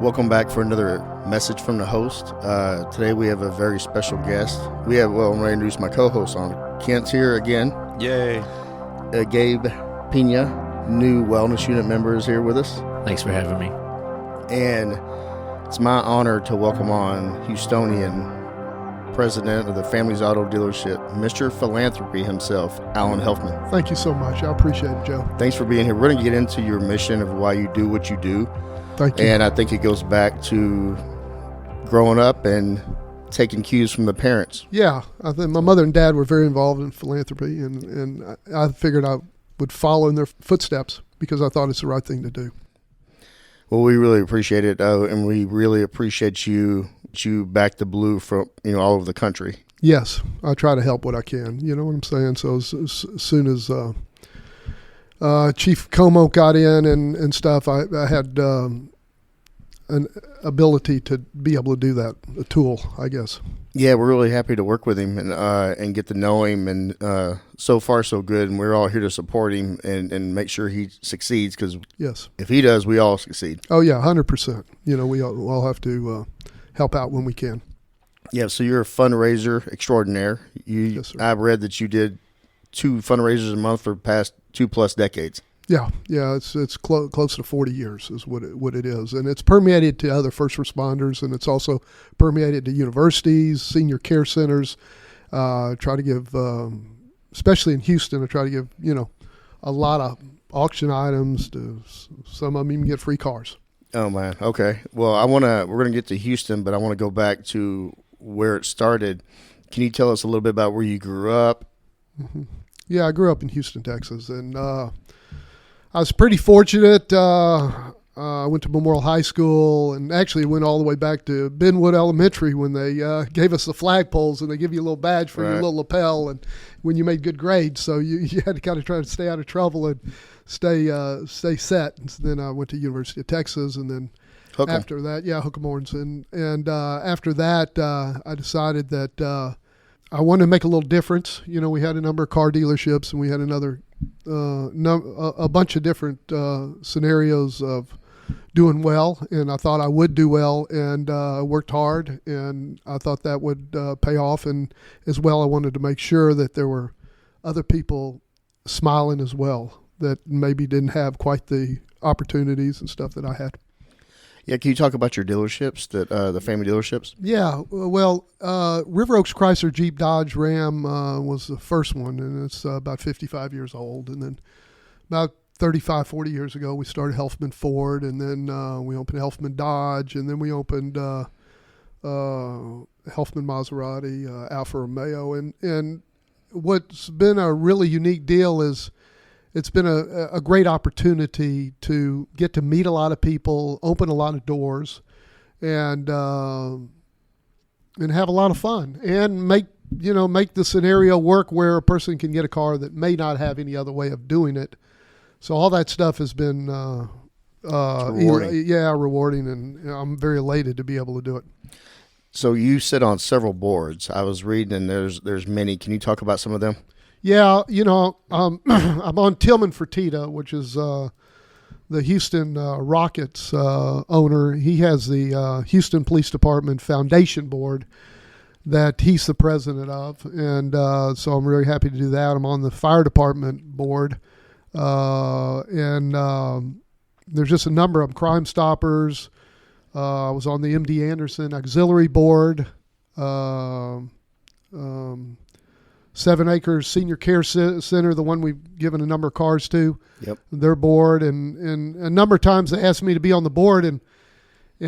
Welcome back for another message from the host. Today we have a very special guest. I'm going to introduce my co-host on. Kent's here again. Yay. Gabe Pena, new wellness unit member, is here with us. Thanks for having me. And it's my honor to welcome on Houstonian president of the Family's Auto Dealership, Mr. Philanthropy himself, Alan Helfman. Thank you so much. I appreciate it, Joe. Thanks for being here. We're going to get into your mission of why you do what you do. Thank you. And I think it goes back to growing up and taking cues from the parents. Yeah, I think my mother and dad were very involved in philanthropy, and I figured I would follow in their footsteps because I thought it's the right thing to do. Well, we really appreciate it, and we really appreciate you back the blue from all over the country. Yes, I try to help what I can. You know what I'm saying? So as soon as Chief Como got in and stuff, I had an ability to be able to do that, a tool, I guess. Yeah, we're really happy to work with him and get to know him, and so far so good, and we're all here to support him and make sure he succeeds, because yes, if he does, we all succeed. Oh, yeah, 100%. We all have to help out when we can. Yeah, so you're a fundraiser extraordinaire. Yes, sir. I've read that you did 2 fundraisers a month for the past 2+ decades. Yeah, it's close to 40 years is what it is, and it's permeated to other first responders, and it's also permeated to universities, senior care centers. Try to give, especially in Houston, I try to give a lot of auction items. To some of them even get free cars. Oh man, okay. Well, we're gonna get to Houston, but I want to go back to where it started. Can you tell us a little bit about where you grew up? Mm-hmm. Yeah, I grew up in Houston, Texas, and I was pretty fortunate. I went to Memorial High School and actually went all the way back to Benwood Elementary when they gave us the flagpoles, and they give you a little badge for your little lapel and when you made good grades. So you had to kind of try to stay out of trouble and stay set. And so then I went to University of Texas, and then after that, Hook'em Horns. And after that, I decided that I wanted to make a little difference. We had a number of car dealerships, and we had a bunch of different scenarios of doing well, and I thought I would do well, and worked hard, and I thought that would pay off. And as well, I wanted to make sure that there were other people smiling as well that maybe didn't have quite the opportunities and stuff that I had. Yeah, can you talk about your dealerships, the family dealerships? Yeah, well, River Oaks Chrysler Jeep Dodge Ram was the first one, and it's about 55 years old. And then about 35, 40 years ago, we started Helfman Ford, and then we opened Helfman Dodge, and then we opened Helfman Maserati, Alfa Romeo. And what's been a really unique deal is it's been a great opportunity to get to meet a lot of people, open a lot of doors, and have a lot of fun, and make the scenario work where a person can get a car that may not have any other way of doing it. So all that stuff has been rewarding. Rewarding, and I'm very elated to be able to do it. So you sit on several boards. I was reading, and there's many. Can you talk about some of them? Yeah, I'm on Tillman Fertitta, which is the Houston Rockets owner. He has the Houston Police Department Foundation Board that he's the president of, and so I'm really happy to do that. I'm on the Fire Department Board, and there's just a number of them. Crime Stoppers. I was on the MD Anderson Auxiliary Board. 7 Acres Senior Care Center, the one we've given a number of cars to. Yep. Their board, and a number of times they ask me to be on the board, and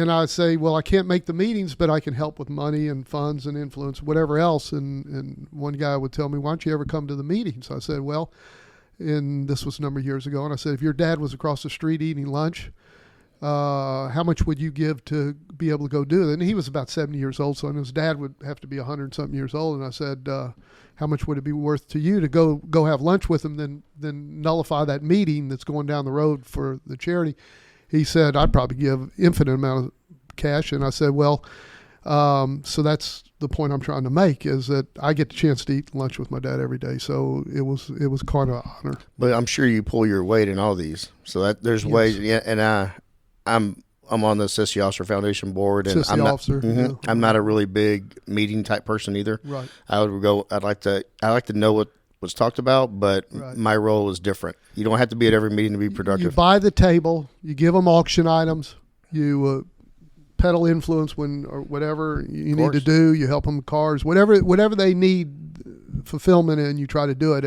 I say, well, I can't make the meetings, but I can help with money and funds and influence, whatever else. And one guy would tell me, why don't you ever come to the meetings? I said, well, and this was a number of years ago, and I said, if your dad was across the street eating lunch, how much would you give to be able to go do it? And he was about 70 years old, so his dad would have to be 100-something years old. And I said, how much would it be worth to you to go have lunch with him, then nullify that meeting that's going down the road for the charity? He said, I'd probably give infinite amount of cash. And I said, well, so that's the point I'm trying to make, is that I get the chance to eat lunch with my dad every day. So it was quite an honor. But I'm sure you pull your weight in all these. So that there's ways, yeah, and I'm I'm on the Sissy Officer Foundation board, and Sissy officer. Yeah. I'm not a really big meeting type person either. Right. I'd like to know what was talked about, but my role is different. You don't have to be at every meeting to be productive. You buy the table, you give them auction items, you peddle influence or whatever you need to do. You help them with cars, whatever they need fulfillment in. You try to do it,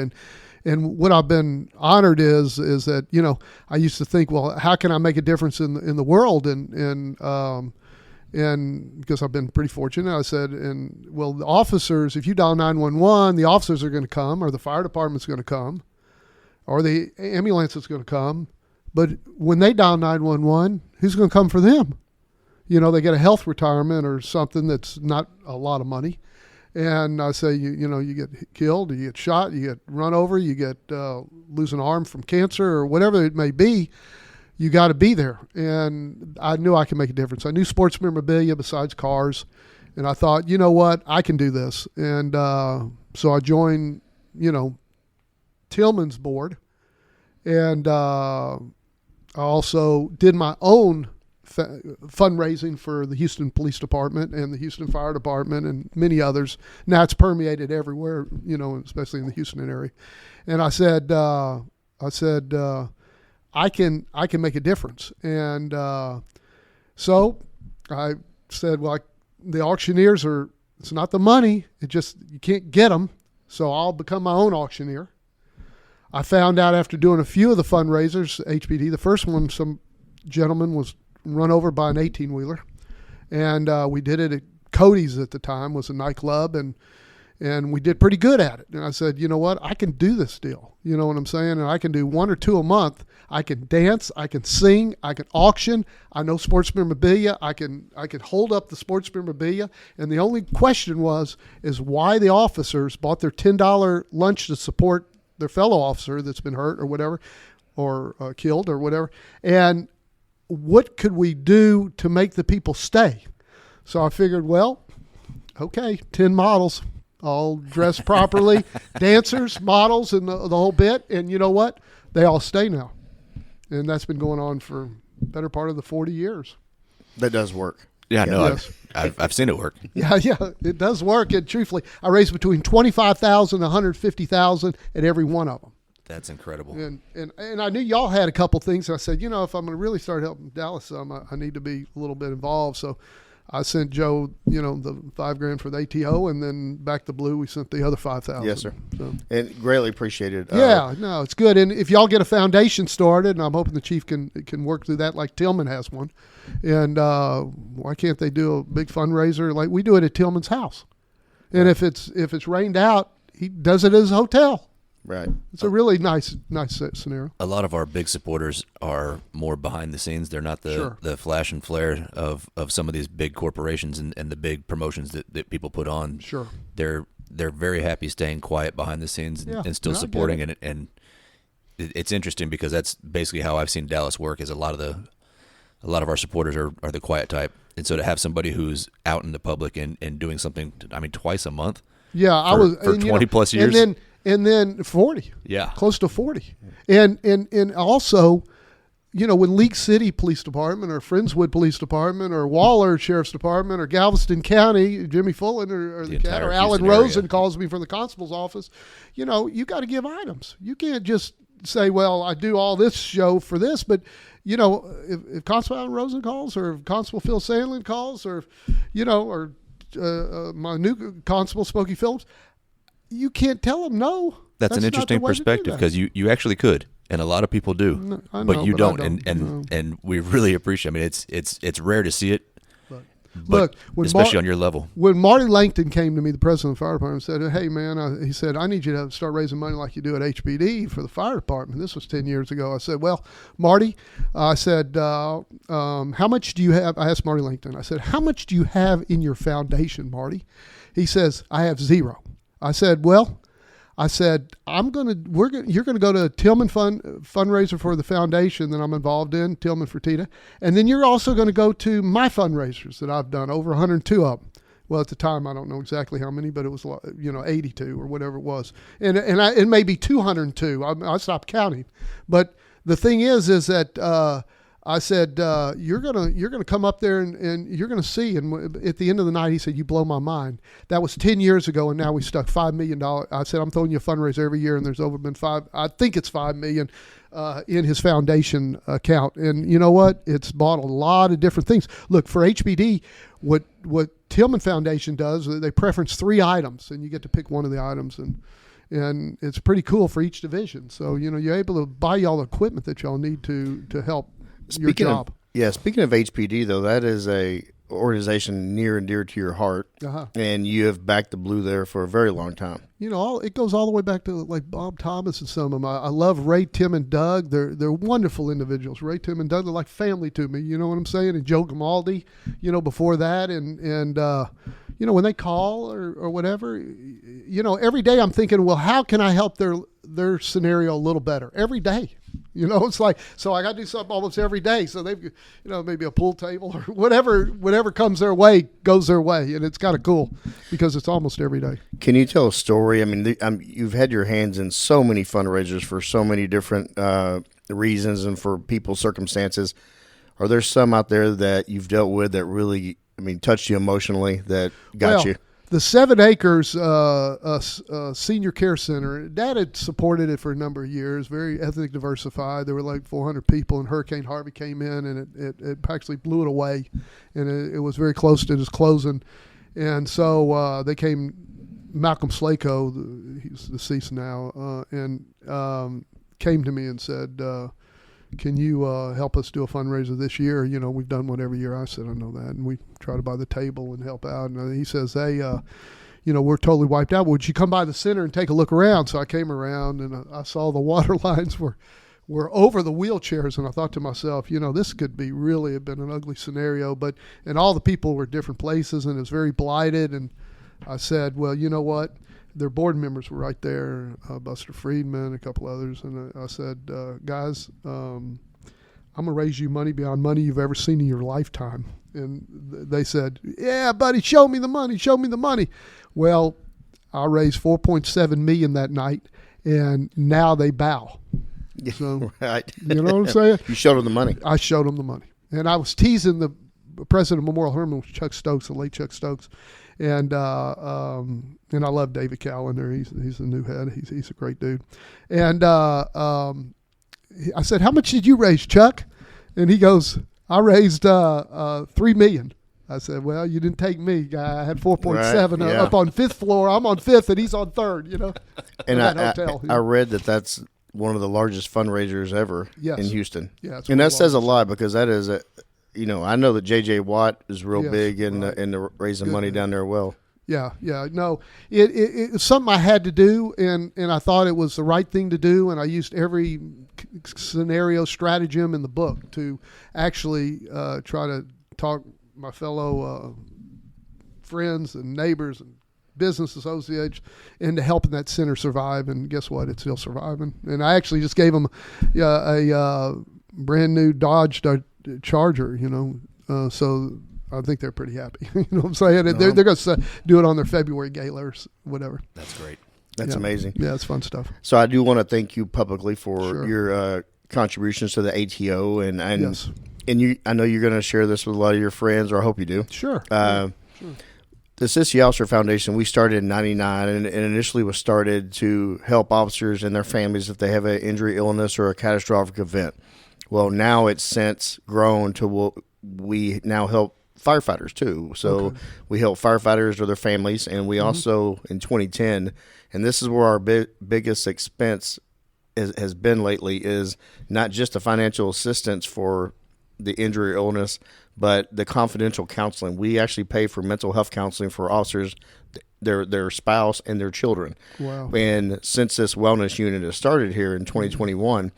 and what I've been honored is that, you know, I used to think, well, how can I make a difference in the world, and because I've been pretty fortunate, I said, well, the officers, if you dial 911, the officers are going to come, or the fire department's going to come, or the ambulance is going to come. But when they dial 911, who's going to come for them? You know, they get a health retirement or something that's not a lot of money. And I say, you get killed, you get shot, you get run over, you get lose an arm from cancer or whatever it may be. You got to be there. And I knew I could make a difference. I knew sports memorabilia besides cars. And I thought, you know what, I can do this. And so I joined, Tillman's board. And I also did my own fundraising for the Houston Police Department and the Houston Fire Department and many others. Now it's permeated everywhere, especially in the Houston area. And I said, I can make a difference. And so I said, well, the auctioneers it's not the money. You can't get them. So I'll become my own auctioneer. I found out after doing a few of the fundraisers, HPD, the first one, some gentleman was run over by an 18-wheeler. And we did it at Cody's at the time, was a nightclub, and we did pretty good at it. And I said, you know what, I can do this deal. You know what I'm saying? And I can do 1 or 2 a month. I can dance, I can sing, I can auction. I know sports memorabilia. I can hold up the sports memorabilia. And the only question is why the officers bought their $10 lunch to support their fellow officer that's been hurt or whatever, or killed or whatever. And what could we do to make the people stay? So I figured, well, okay, 10 models, all dressed properly, dancers, models, and the whole bit. And you know what? They all stay now. And that's been going on for better part of the 40 years. That does work. Yeah, no, yes. I've seen it work. Yeah, it does work. And truthfully, I raised between $25,000 and $150,000 at every one of them. That's incredible. And I knew y'all had a couple things. And I said, if I'm going to really start helping Dallas some, I need to be a little bit involved. So I sent Joe, the $5,000 for the ATO, and then back to Blue, we sent the other $5,000. Yes, sir. So. And greatly appreciated. Yeah, no, it's good. And if y'all get a foundation started, and I'm hoping the chief can work through that, like Tillman has one. And why can't they do a big fundraiser like we do it at Tillman's house? And if it's rained out, he does it at his hotel. Right. It's a really nice scenario. A lot of our big supporters are more behind the scenes. They're not the flash and flare of some of these big corporations and the big promotions that people put on. Sure. They're very happy staying quiet behind the scenes and still supporting it. And it's interesting because that's basically how I've seen Dallas work. Is a lot of our supporters are the quiet type. And so to have somebody who's out in the public and doing something, twice a month. Yeah, I was for 20 plus years. And then 40. Yeah. Close to 40. And also, when League City Police Department or Friendswood Police Department or Waller Sheriff's Department or Galveston County, Jimmy Fullen or the cat, or Alan Rosen calls me from the constable's office, you got to give items. You can't just say, well, I do all this show for this, but if Constable Alan Rosen calls, or if Constable Phil Sandlin calls, or or my new Constable Smokey Phillips, you can't tell them no. That's an interesting perspective, because you actually could, and a lot of people do, no, I know, but you don't. No. And we really appreciate. It's rare to see it. Look, especially on your level. When Marty Langton came to me, the president of the fire department, said, "Hey man," he said, "I need you to start raising money like you do at HPD for the fire department." This was 10 years ago. I said, "Well, Marty," I said, "how much do you have?" I asked Marty Langton. I said, "How much do you have in your foundation, Marty?" He says, "I have zero." I said, "Well," I said, you're gonna go to a Tillman fundraiser for the foundation that I'm involved in, Tillman Fertitta, and then you're also going to go to my fundraisers that I've done, over 102 of them. Well, at the time, I don't know exactly how many, but it was 82 or whatever it was, and it may be 202. I stopped counting, but the thing is that I said, you're gonna come up there and you're gonna see. And at the end of the night, he said, "You blow my mind." That was 10 years ago, and now we stuck $5 million. I said, "I'm throwing you a fundraiser every year," and there's been $5 million in his foundation account. And you know what? It's bought a lot of different things. Look, for HBD, what Tillman Foundation does, they preference 3 items, and you get to pick one of the items, and it's pretty cool for each division. So you're able to buy y'all the equipment that y'all need to help your job. Speaking of HPD, though, that is a organization near and dear to your heart, and you have backed the Blue there for a very long time. It goes all the way back to like Bob Thomas and some of them. I love Ray, Tim, and Doug. They're wonderful individuals. Ray, Tim, and Doug are like family to me. You know what I'm saying? And Joe Grimaldi, before that, and when they call or whatever, every day I'm thinking, well, how can I help their scenario a little better every day? It's like, so I got to do something almost every day. So they've, maybe a pool table or whatever comes their way goes their way. And it's kind of cool because it's almost every day. Can you tell a story? I mean, you've had your hands in so many fundraisers for so many different reasons and for people's circumstances. Are there some out there that you've dealt with that really, touched you emotionally, that got you? The 7 Acres Senior Care Center, Dad had supported it for a number of years, very ethnic diversified. There were like 400 people, and Hurricane Harvey came in, and it actually blew it away, and it was very close to just closing. And so they came, Malcolm Slako, he's deceased now, and came to me and said, can you help us do a fundraiser this year? We've done one every year. I said, I know that. And we try to buy the table and help out. And he says, hey, we're totally wiped out. Would you come by the center and take a look around? So I came around, and I saw the water lines were over the wheelchairs. And I thought to myself, this could be really have been an ugly scenario. And all the people were different places, and it was very blighted. And I said, well, you know what? Their board members were right there, Buster Friedman, a couple others. And I said, guys, I'm going to raise you money beyond money you've ever seen in your lifetime. And they said, yeah, buddy, show me the money, show me the money. Well, I raised $4.7 million that night, and now they bow. So, right. You know what I'm saying? You showed them the money. I showed them the money. And I was teasing the president of Memorial Hermann, Chuck Stokes, the late Chuck Stokes. And I love David Callender. He's the new head. He's a great dude. And I said, how much did you raise, Chuck? And he goes, I raised $3 million. I said, well, you didn't take me, guy. I had 4.7 right, yeah. Up on 5th floor. I'm on 5th, and he's on 3rd. And hotel. I read that's one of the largest fundraisers ever in Houston. Yeah, and that says a lot, because that is I know that J.J. Watt is real big in the raising money down there. Well, yeah. No, it's something I had to do, and I thought it was the right thing to do, and I used every scenario stratagem in the book to actually try to talk my fellow friends and neighbors and business associates into helping that center survive. And guess what? It's still surviving. And I actually just gave them a brand new Dodge Charger, so I think they're pretty happy. You know what I'm saying? No. They're going to do it on their February gala or whatever. That's great. That's amazing. Yeah, it's fun stuff. So I do want to thank you publicly for your contributions to the ATO, and yes. And I know you're going to share this with a lot of your friends, or I hope you do. Sure. The Sissy Officer Foundation, we started in 99, and initially was started to help officers and their families if they have an injury, illness, or a catastrophic event. Well, now it's since grown to what we now help firefighters too. So we help firefighters or their families, and we also, in 2010, and this is where our biggest expense has been lately, is not just the financial assistance for the injury or illness, but the confidential counseling. We actually pay for mental health counseling for officers, their spouse, and their children. Wow. And since this wellness unit has started here in 2021,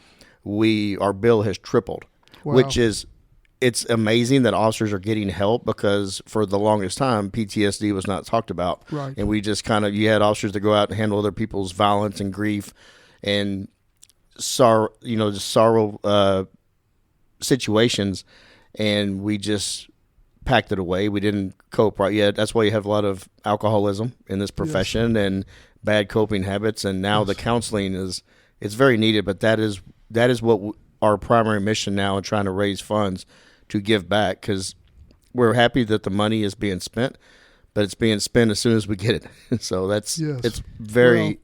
our bill has tripled, which is, it's amazing that officers are getting help, because for the longest time, PTSD was not talked about. Right. And we just you had officers that go out and handle other people's violence and grief and sorrow, situations, and we just packed it away. We didn't cope right yet. That's why you have a lot of alcoholism in this profession and bad coping habits. And now the counseling it's very needed, but that is what our primary mission now in trying to raise funds to give back, because we're happy that the money is being spent, but it's being spent as soon as we get it. So that's it's very.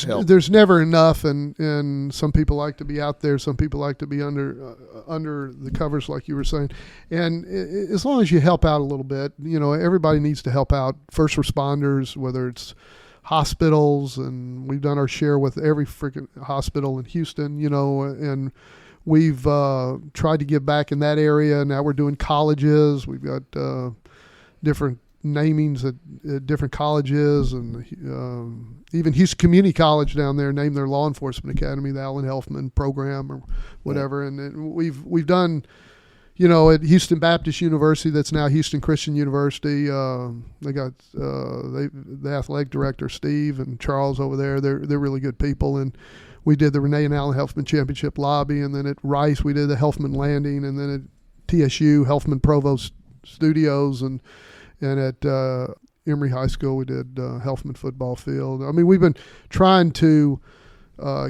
Well, there's never enough, and some people like to be out there. Some people like to be under the covers, like you were saying. And as long as you help out a little bit, everybody needs to help out. First responders, whether it's hospitals, and we've done our share with every freaking hospital in Houston, and we've tried to give back in that area. Now we're doing colleges. We've got different namings at different colleges, and even Houston Community College down there named their law enforcement academy the Alan Helfman program or whatever. And we've done, at Houston Baptist University, that's now Houston Christian University. They got the athletic director Steve and Charles over there. They're really good people, and we did the Renee and Alan Helfman Championship lobby, and then at Rice we did the Helfman Landing, and then at TSU Helfman Provost Studios, and at Emory High School we did Helfman football field. I mean, we've been trying to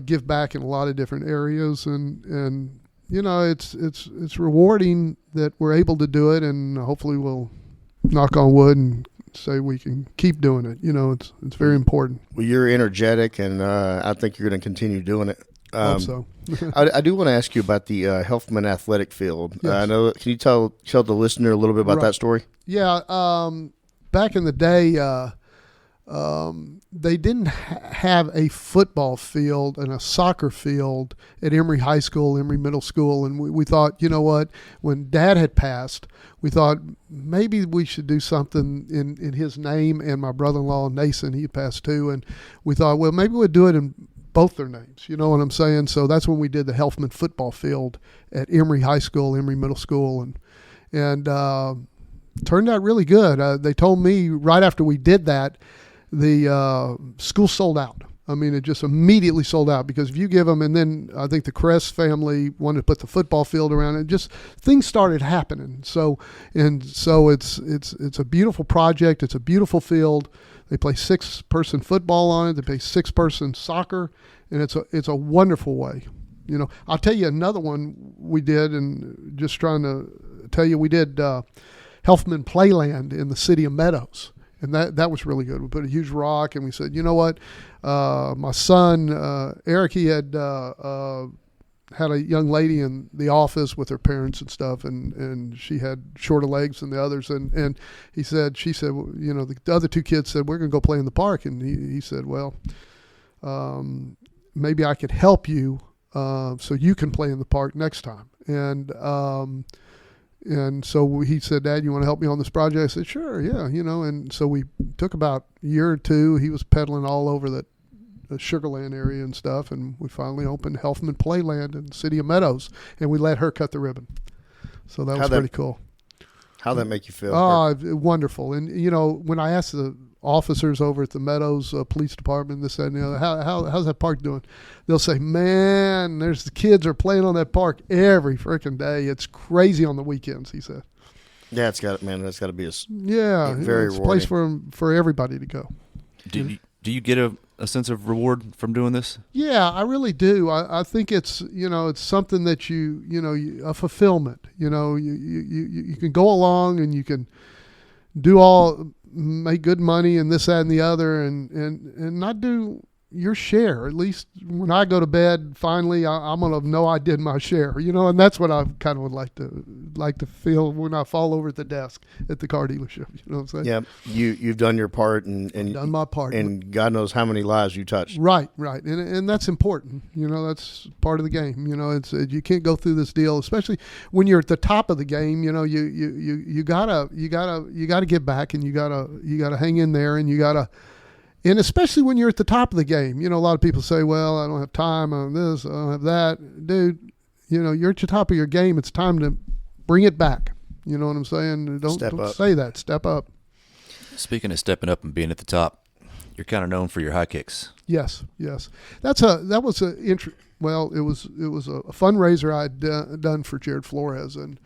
give back in a lot of different areas, and it's rewarding that we're able to do it, and hopefully we'll knock on wood and say we can keep doing it. It's very important. Well, you're energetic, and I think you're going to continue doing it. Hope so. I do want to ask you about the Helfman athletic field. Yes. I know. Can you tell the listener a little bit about that story? Yeah. Back in the day, they didn't have a football field and a soccer field at Emory High School, Emory Middle School, and we thought, when Dad had passed, we thought maybe we should do something in his name. And my brother-in-law Nason, he had passed too, and we thought, well, maybe we'd do it in both their names. You know what I'm saying? So that's when we did the Helfman football field at Emory High School, Emory Middle School, and turned out really good. They told me right after we did that, the school sold out. I mean, it just immediately sold out, because if you give them, and then I think the Crest family wanted to put the football field around it, just things started happening. So it's a beautiful project. It's a beautiful field. They play 6-person football on it. They play 6-person soccer, and it's a wonderful way. I'll tell you another one we did, and just trying to tell you, we did Helfman Playland in the city of Meadows, and that was really good. We put a huge rock, and we said, you know what, my son Eric, he had had a young lady in the office with her parents and stuff, and she had shorter legs than the others, and she said, the other 2 kids said, we're going to go play in the park, and he said, well, maybe I could help you so you can play in the park next time. And so he said, Dad, you want to help me on this project? I said, sure, yeah, and so we took about a year or 2. He was pedaling all over the Sugarland area and stuff, and we finally opened Helfman Playland in the city of Meadows, and we let her cut the ribbon. So that was pretty cool. How'd that make you feel? Oh, wonderful. And, when I asked the officers over at the Meadows Police Department, this, that, and the other, how's that park doing? They'll say, man, the kids are playing on that park every freaking day. It's crazy on the weekends, he said. Yeah, that's got to be very it's a place for everybody to go. Do you get a sense of reward from doing this? Yeah, I really do. I think it's it's something that a fulfillment. You can go along and you can make good money and this, that, and the other, and not do your share. At least when I go to bed, finally, I'm gonna know I did my share. And that's what I kind of would like to feel when I fall over at the desk at the car dealership. You know what I'm saying? Yeah, you've done your part, and done my part, and God knows how many lives you touched. Right, and that's important. That's part of the game. It's you can't go through this deal, especially when you're at the top of the game. You gotta get back, and you gotta hang in there, and you gotta. And especially when you're at the top of the game, a lot of people say, well, I don't have time on this, I don't have that. Dude, you're at the top of your game. It's time to bring it back. You know what I'm saying? Don't say that. Step up. Speaking of stepping up and being at the top, you're kind of known for your high kicks. Yes. That was a fundraiser I'd done for Jared Flores, and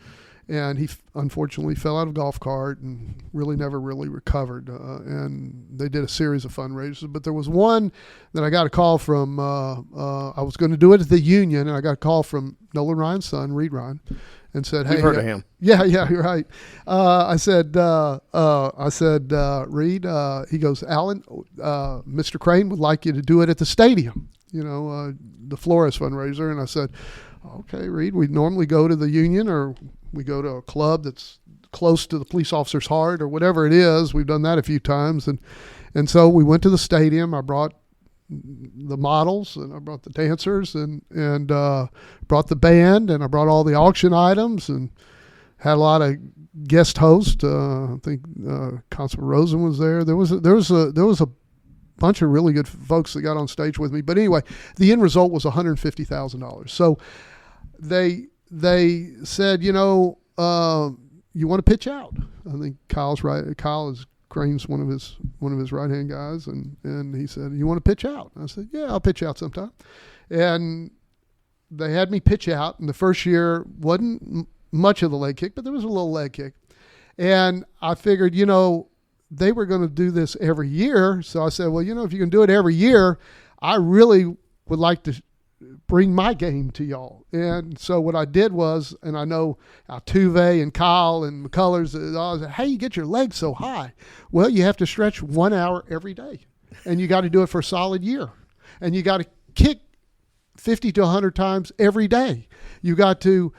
he unfortunately fell out of a golf cart and really never really recovered. And they did a series of fundraisers, but there was one that I got a call from. I was going to do it at the Union, and I got a call from Nolan Ryan's son, Reed Ryan, and said, "Hey, We've heard of him. Yeah, you're right." I said, "Reed," he goes, "Alan, Mr. Crane would like you to do it at the stadium, the Flores fundraiser." And I said, "Okay, Reed, we normally go to the Union or we go to a club that's close to the police officer's heart or whatever it is. We've done that a few times." And so we went to the stadium. I brought the models and I brought the dancers and brought the band and I brought all the auction items and had a lot of guest hosts. I think Constable Rosen was there. There was a bunch of really good folks that got on stage with me. But anyway, the end result was $150,000. So they said, you want to pitch out? I think Kyle's right. Kyle is Crane's one of his right hand guys, and he said, "You want to pitch out?" I said, "Yeah, I'll pitch out sometime." And they had me pitch out. And the first year wasn't much of the leg kick, but there was a little leg kick. And I figured, they were going to do this every year. So I said, well, if you can do it every year, I really would like to bring my game to y'all. And so what I did was, and I know Altuve and Kyle and McCullers, I said, "How you get your legs so high?" Well, you have to stretch 1 hour every day, and you got to do it for a solid year, and you got to kick 50 to 100 times every day. You've got to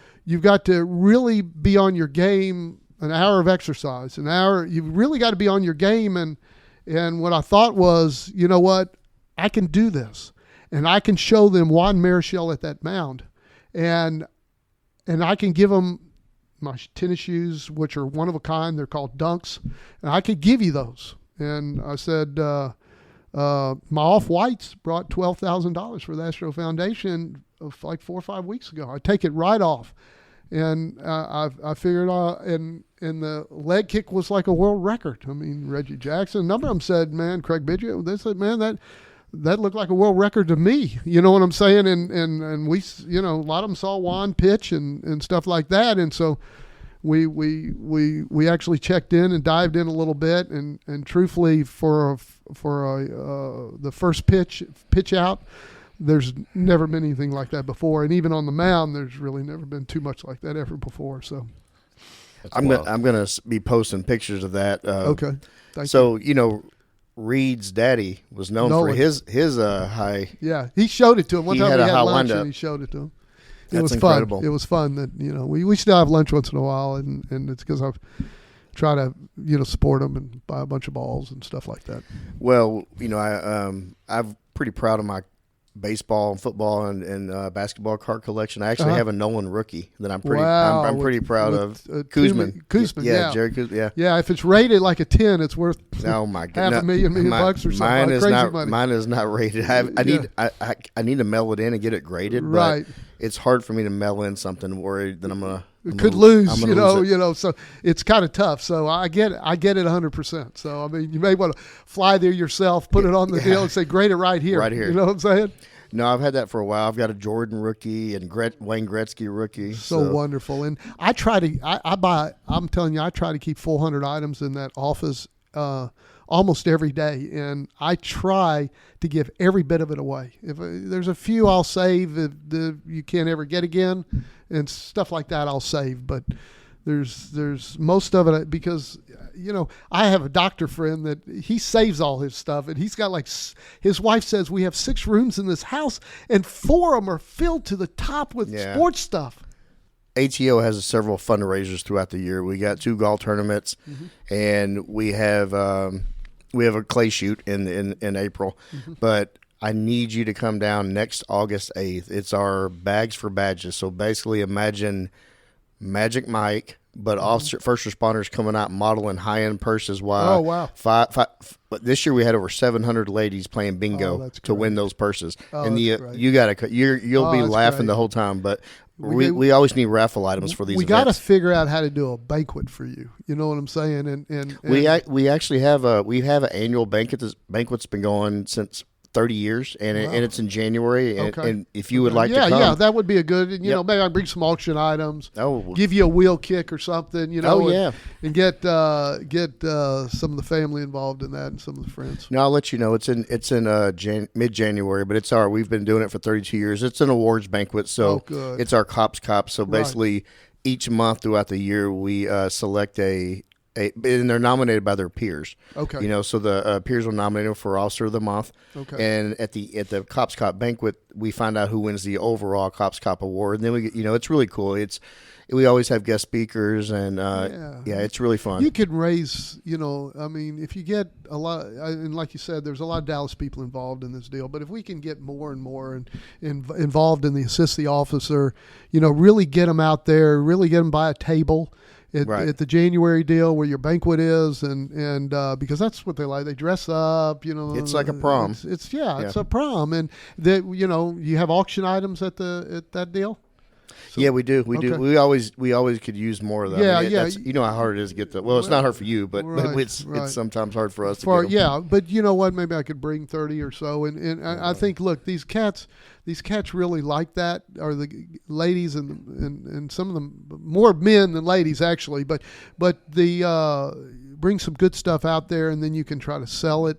really be on your game. An hour of exercise, an hour. You've really got to be on your game. And what I thought was, you know what, I can do this. And I can show them Juan Marichal at that mound. And I can give them my tennis shoes, which are one of a kind. They're called Dunks. And I could give you those. And I said, my off-whites brought $12,000 for the Astros Foundation like 4 or 5 weeks ago. I take it right off. And I figured, and the leg kick was like a world record. I mean, Reggie Jackson, a number of them said, "Man, Craig Bidget," they said, "Man, that looked like a world record to me." You know what I'm saying? And we, a lot of them saw Juan pitch and stuff like that. And so we actually checked in and dived in a little bit. And truthfully, for the first pitch out, there's never been anything like that before. And even on the mound, there's really never been too much like that ever before. So I'm gonna be posting pictures of that. Okay. Thank you. Reed's daddy was known for his high. Yeah, he showed it to him one time. Had we a had high lunch windup. and he showed it to him. That's It was incredible. fun. It was fun that we still have lunch once in a while, and it's because I try to support them and buy a bunch of balls and stuff like that. Well, I'm pretty proud of my baseball and football and basketball card collection. I actually have a Nolan rookie that I'm pretty proud of. Kuzman. Yeah, Jerry Kuzman. Yeah, if it's rated like a 10, it's worth Oh my God! $500,000 bucks or something. Mine is not rated. I need to mail it in and get it graded. Right. But it's hard for me to mail in something worried that I'm gonna lose. lose it. So it's kind of tough. So I get it 100%. So I mean, you may want to fly there yourself, put it on the deal, and say, "Grade it right here." Right here. You know what I'm saying? No, I've had that for a while. I've got a Jordan rookie and Wayne Gretzky rookie. So wonderful. And I try to, I'm telling you, I try to keep 400 items in that office almost every day. And I try to give every bit of it away. If there's a few I'll save that you can't ever get again and stuff like that, I'll save. But there's most of it because, I have a doctor friend that he saves all his stuff, and he's got his wife says we have 6 rooms in this house, and 4 of them are filled to the top with sports stuff. ATO has several fundraisers throughout the year. We got 2 golf tournaments, and we have a clay shoot in April. But I need you to come down next August 8th. It's our Bags for Badges. So basically, imagine Magic Mike, but first responders coming out modeling high-end purses. Oh, wow. This year we had over 700 ladies playing bingo to win those purses. And you'll be laughing the whole time. But we always need raffle items for these events. We got to figure out how to do a banquet for you. You know what I'm saying? And we actually have an annual banquet. This banquet's been going since 30 years, and Wow. and it's in January. And, Okay. and if you would like to come, yeah, that would be a good. You Yep. know, maybe I bring some auction items. Oh. Give you a wheel kick or something. You know. Oh, yeah. And get some of the family involved in that and some of the friends. No, I'll let you know. It's in mid-January, but it's we've been doing it for 32 years. It's an awards banquet, so good. it's our Cops Cop. So Right. basically, each month throughout the year, we select and they're nominated by their peers. Okay. You know, so the peers will nominate them for Officer of the Month. Okay. And at the Cops Cop banquet, we find out who wins the overall Cops Cop award. And then we get, it's really cool. We always have guest speakers, and it's really fun. You can raise, I mean, if you get a lot, and like you said, there's a lot of Dallas people involved in this deal, but if we can get more and more involved in the assist the officer, really get them out there, really get them by a table at the January deal where your banquet is, and because that's what they like. They dress up, It's like a prom. It's a prom, and that you have auction items at that deal. So, yeah, we do. We do. We always could use more of that. Yeah, I mean, yeah. You know how hard it is to get the. Well, it's not hard for you, but it's sometimes hard for us to get them. Yeah, but you know what? Maybe I could bring 30 or so, and I think, look, these cats really like that. Or the ladies and some of them more men than ladies actually, but the bring some good stuff out there, and then you can try to sell it.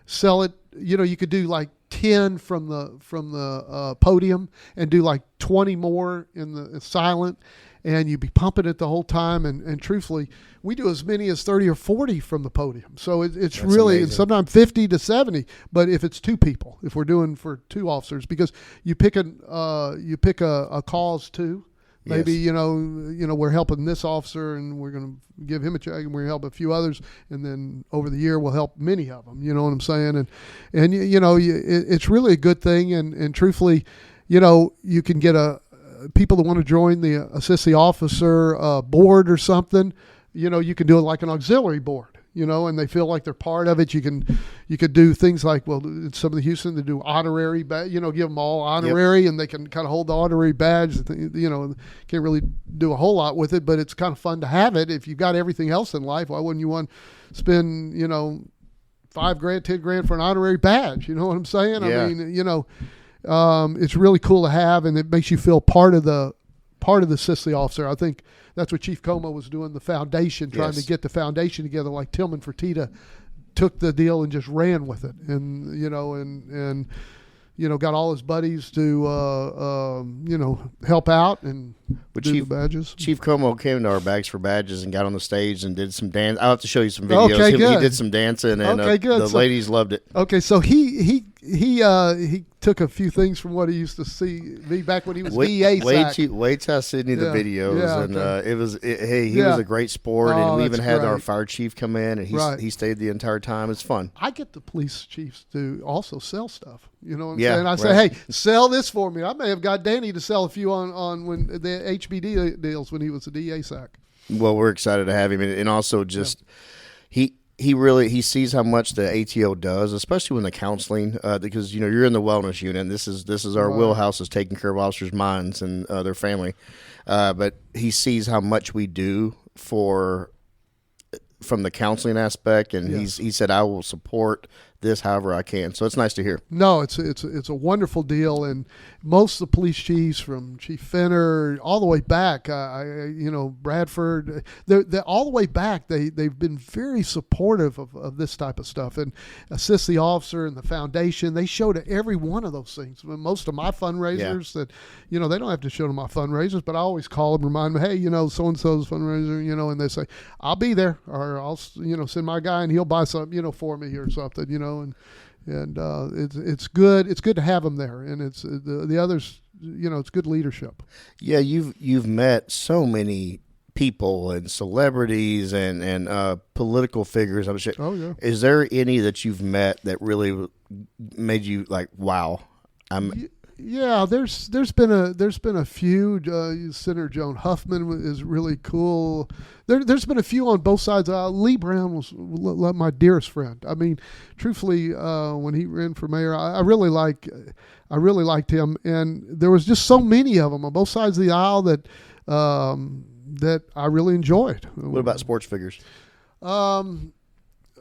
Sell it. You could do like 10 from the podium and do like 20 more in the silent, and you'd be pumping it the whole time. And truthfully, we do as many as 30 or 40 from the podium. So it's really, and sometimes 50 to 70. But if it's two people, if we're doing for two officers, because you pick a cause too. Maybe, yes. We're helping this officer and we're going to give him a check, and we're going to help a few others. And then over the year, we'll help many of them. You know what I'm saying? And it's really a good thing. And truthfully, you can get people that want to join the assist the officer board or something. You can do it like an auxiliary board. And they feel like they're part of it. You could do things like, well, in some of the Houston, they do honorary, give them all honorary, and they can kind of hold the honorary badge. Can't really do a whole lot with it, but it's kind of fun to have it. If you've got everything else in life, why wouldn't you want to spend, $5,000, $10,000 for an honorary badge? You know what I'm saying? Yeah. I mean, it's really cool to have, and it makes you feel part of the assist the officer. I think that's what Chief Como was doing, the foundation, trying to get the foundation together, like Tillman Fertitta took the deal and just ran with it. And, got all his buddies to, help out and do the badges. Chief Como came to our Bags for Badges and got on the stage and did some dance. I'll have to show you some videos. Okay, good. He did some dancing, and the ladies loved it. Okay, so he took a few things from what he used to see me back when he was DA. Wait till I send you the videos, and he was a great sport, and we even had our fire chief come in, and he stayed the entire time. It's fun. I get the police chiefs to also sell stuff. You know what I'm Yeah, saying? I say, hey, sell this for me. I may have got Danny to sell a few on when the HBD deals when he was a DA SAC. Well, we're excited to have him, and also just he really sees how much the ATO does, especially when the counseling, because you're in the wellness unit. And this is our wheelhouse, is taking care of officers' minds and their family, but he sees how much we do from the counseling aspect, and he said, I will support this however I can. So it's nice to hear. No, it's a wonderful deal, and most of the police chiefs, from Chief Fenner all the way back, Bradford, they're all the way back. They've been very supportive of this type of stuff, and assist the officer and the foundation. They show to every one of those things. Most of my fundraisers that they don't have to show to my fundraisers, but I always call them, remind them, hey, so and so's fundraiser, and they say, I'll be there, or I'll send my guy and he'll buy something for me or something, and it's good. It's good to have them there, and it's the others. It's good leadership. Yeah, you've met so many people and celebrities and political figures. I'm sure. Oh yeah. Is there any that you've met that really made you like, wow? Yeah, there's been a few. Senator Joan Huffman is really cool. There's been a few on both sides. Lee Brown was my dearest friend. I mean, truthfully, when he ran for mayor, I really liked him, and there was just so many of them on both sides of the aisle that I really enjoyed. What about sports figures?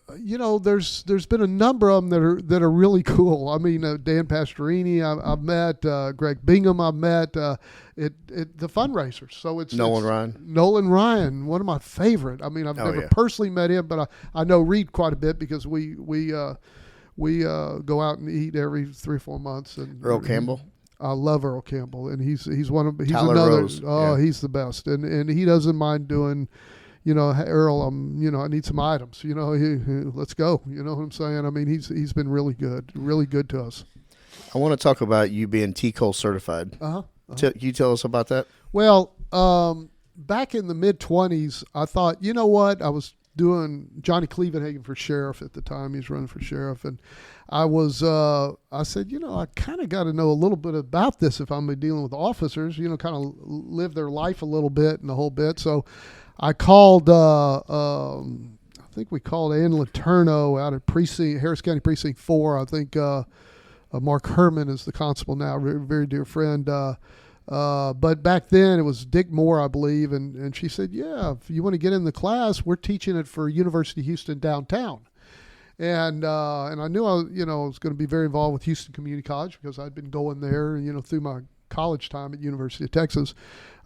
there's been a number of them that are really cool. I mean, Dan Pastorini, I've met Greg Bingham. I've met the fundraisers. So it's Nolan Ryan, one of my favorite. I mean, I've never personally met him, but I know Reed quite a bit because we go out and eat every 3 or 4 months. And Earl Campbell. I love Earl Campbell, and he's Tyler another. Rose. He's the best, and he doesn't mind doing. Hey, Earl, I need some items. Let's go. You know what I'm saying? I mean, he's been really good to us. I want to talk about you being TCOL certified. Can you tell us about that? Well, back in the mid-20s, I thought, you know what? I was doing Johnny Clevenhagen for sheriff at the time. He was running for sheriff, and I said, I kind of got to know a little bit about this if I'm dealing with officers. Kind of live their life a little bit and the whole bit. So I called, I think we called Ann Letourneau out at Harris County Precinct 4. I think Mark Herman is the constable now, very dear friend. But back then it was Dick Moore, I believe, and she said, yeah, if you want to get in the class, we're teaching it for University of Houston downtown. And I knew I was going to be very involved with Houston Community College because I'd been going there, through my college time at University of Texas.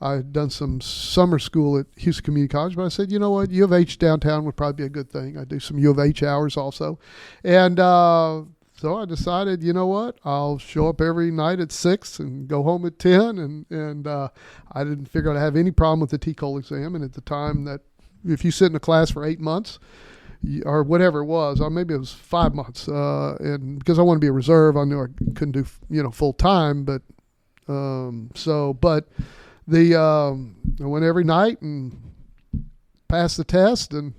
I had done some summer school at Houston Community College, but I said, you know what, U of H downtown would probably be a good thing. I do some U of H hours also. And so I decided, you know what, I'll show up every night at 6 and go home at 10. And I didn't figure I'd have any problem with the TCOL exam. And at the time that if you sit in a class for 8 months, or whatever it was, or maybe it was 5 months, and because I wanted to be a reserve, I knew I couldn't do full time, but I went every night and passed the test, and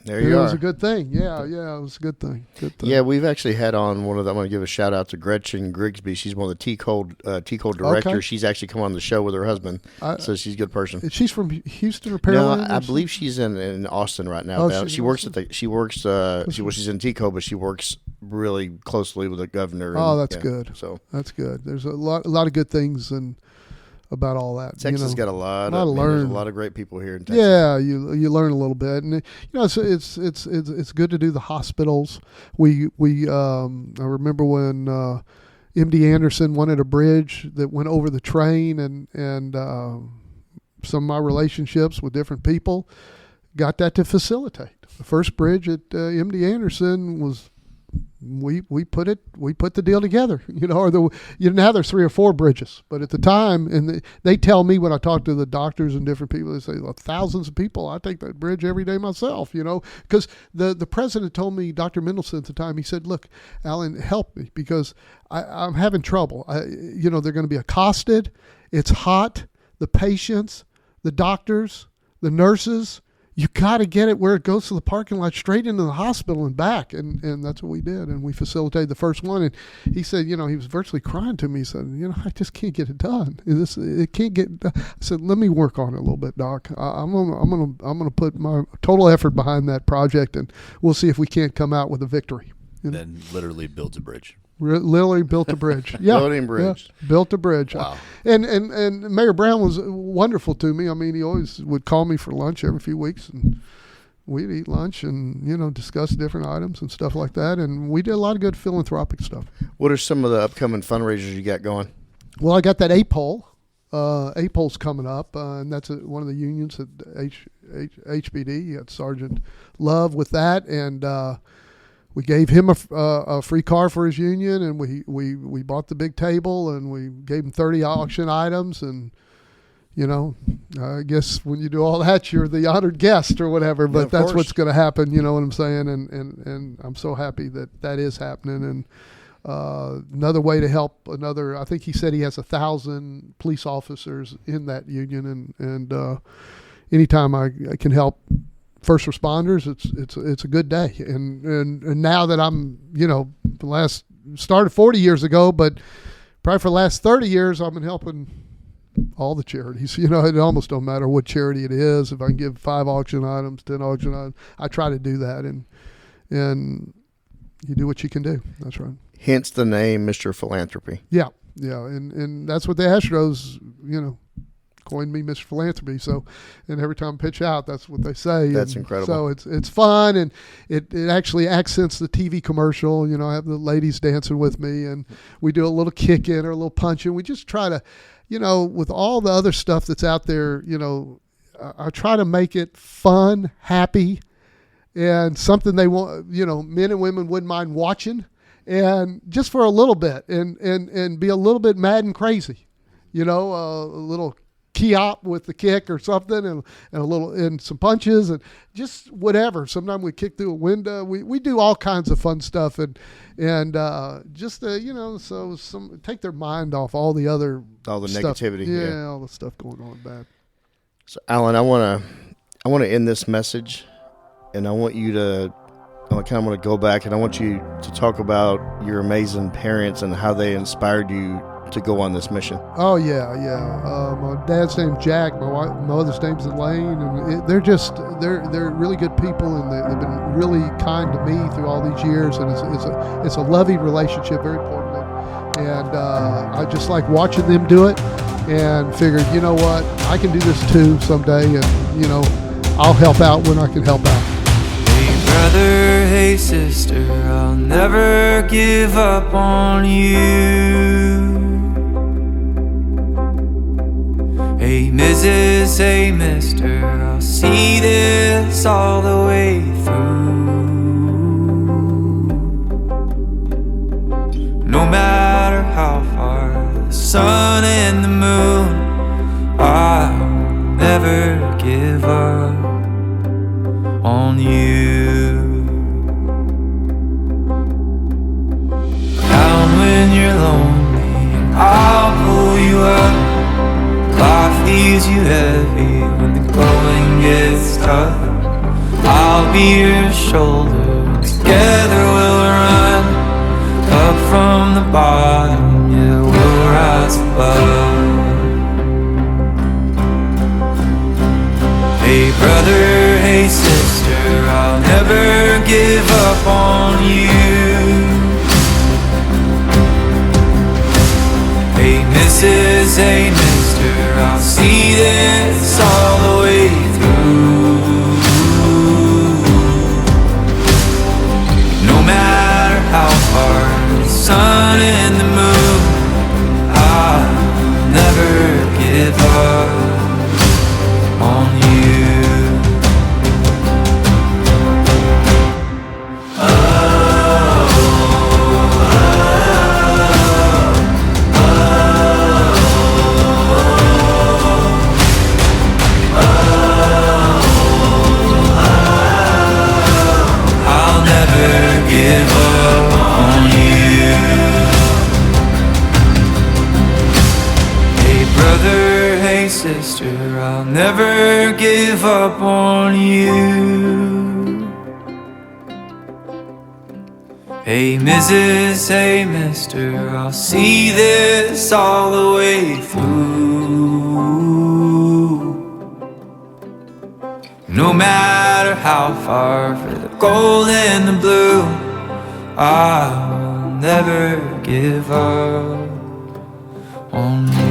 there you are. It was a good thing. Yeah, it was a good thing. Yeah, we've actually had on one of them. I'm going to give a shout out to Gretchen Grigsby. She's one of the TCOL directors. Okay. She's actually come on the show with her husband, so she's a good person. She's from Houston or Pearland? No, I believe she's in Austin right now. She's in TCOL, but she works really closely with the governor. That's good. So that's good. There's a lot of good things about all that. Texas has got a lot of there's a lot of great people here in Texas. Yeah, you learn a little bit, and it's good to do the hospitals. I remember when MD Anderson wanted a bridge that went over the train, and some of my relationships with different people got that to facilitate. The first bridge at MD Anderson was. We put the deal together, now there's 3 or 4 bridges, but at the time, and they tell me when I talk to the doctors and different people, they say, well, thousands of people, I take that bridge every day myself, because the president told me, Dr. Mendelson at the time, he said, look, Alan, help me because I'm having trouble. They're going to be accosted. It's hot. The patients, the doctors, the nurses, you got to get it where it goes to the parking lot straight into the hospital and back. And that's what we did. And we facilitated the first one. And he said, he was virtually crying to me. He said, I just can't get it done. It can't get done. I said, let me work on it a little bit, Doc. I'm gonna put my total effort behind that project, and we'll see if we can't come out with a victory. Then literally builds a bridge. Literally built a bridge. Yeah, built a bridge. Wow. And Mayor Brown was wonderful to me. I mean, he always would call me for lunch every few weeks, and we'd eat lunch and discuss different items and stuff like that. And we did a lot of good philanthropic stuff. What are some of the upcoming fundraisers you got going? Well, I got that APOL. APOL's coming up, and that's one of the unions at HBD. You got Sergeant Love with that, and we gave him a free car for his union, and we bought the big table, and we gave him 30 auction items, and I guess when you do all that, you're the honored guest or whatever. But that's course. What's going to happen. You know what I'm saying? And I'm so happy that is happening. And another way to help I think he said he has 1,000 police officers in that union, and anytime I can help first responders, it's a good day. And now that I'm, started 40 years ago, but probably for the last 30 years, I've been helping all the charities. It almost don't matter what charity it is. If I can give 5 auction items, 10 auction items, I try to do that. And you do what you can do. That's right. Hence the name Mr. Philanthropy. Yeah. And that's what the Astros, coined me Mr. Philanthropy. So, and every time I pitch out, that's what they say. That's and incredible. So it's fun, and it actually accents the TV commercial. You know, I have the ladies dancing with me, and we do a little kick in or a little punch in. We just try to, you know, with all the other stuff that's out there, you know, I try to make it fun, happy, and something they want, you know, men and women wouldn't mind watching, and just for a little bit, and be a little bit mad and crazy, you know, a little key-op with the kick or something, and a little, and some punches, and just whatever. Sometimes we kick through a window. We do all kinds of fun stuff, and just you know, so take their mind off all the stuff. Negativity. Yeah, all the stuff going on bad. So, Alan, I want to end this message, and I want you to, I kind of want to go back, and I want you to talk about your amazing parents and how they inspired you to go on this mission. Oh yeah. My dad's name's Jack. My mother's name's Elaine, and they're really good people, and they've been really kind to me through all these years, and it's a loving relationship, very important. And I just like watching them do it, and figured, you know what, I can do this too someday, and you know, I'll help out when I can help out. Hey brother, hey sister, I'll never give up on you. Hey Mrs., hey mister, I'll see this all the way through. No matter how far the sun and the moon, I'll never give up on you. Down when you're lonely, I'll pull you up. Life leaves you heavy when the going gets tough. I'll be your shoulder, together we'll run up from the bottom, yeah, we'll rise above. Hey brother, hey sister, I'll never give up on you. Hey Mrs., hey mister, I'll see this all the way through. No matter how far the sun and the moon, I'll never give up on you. Give up on you. Hey brother, hey sister, I'll never give up on you. Hey Mrs., hey mister, I'll see this all the way through. No matter how far, for the gold and the blue, I'll never give up on you.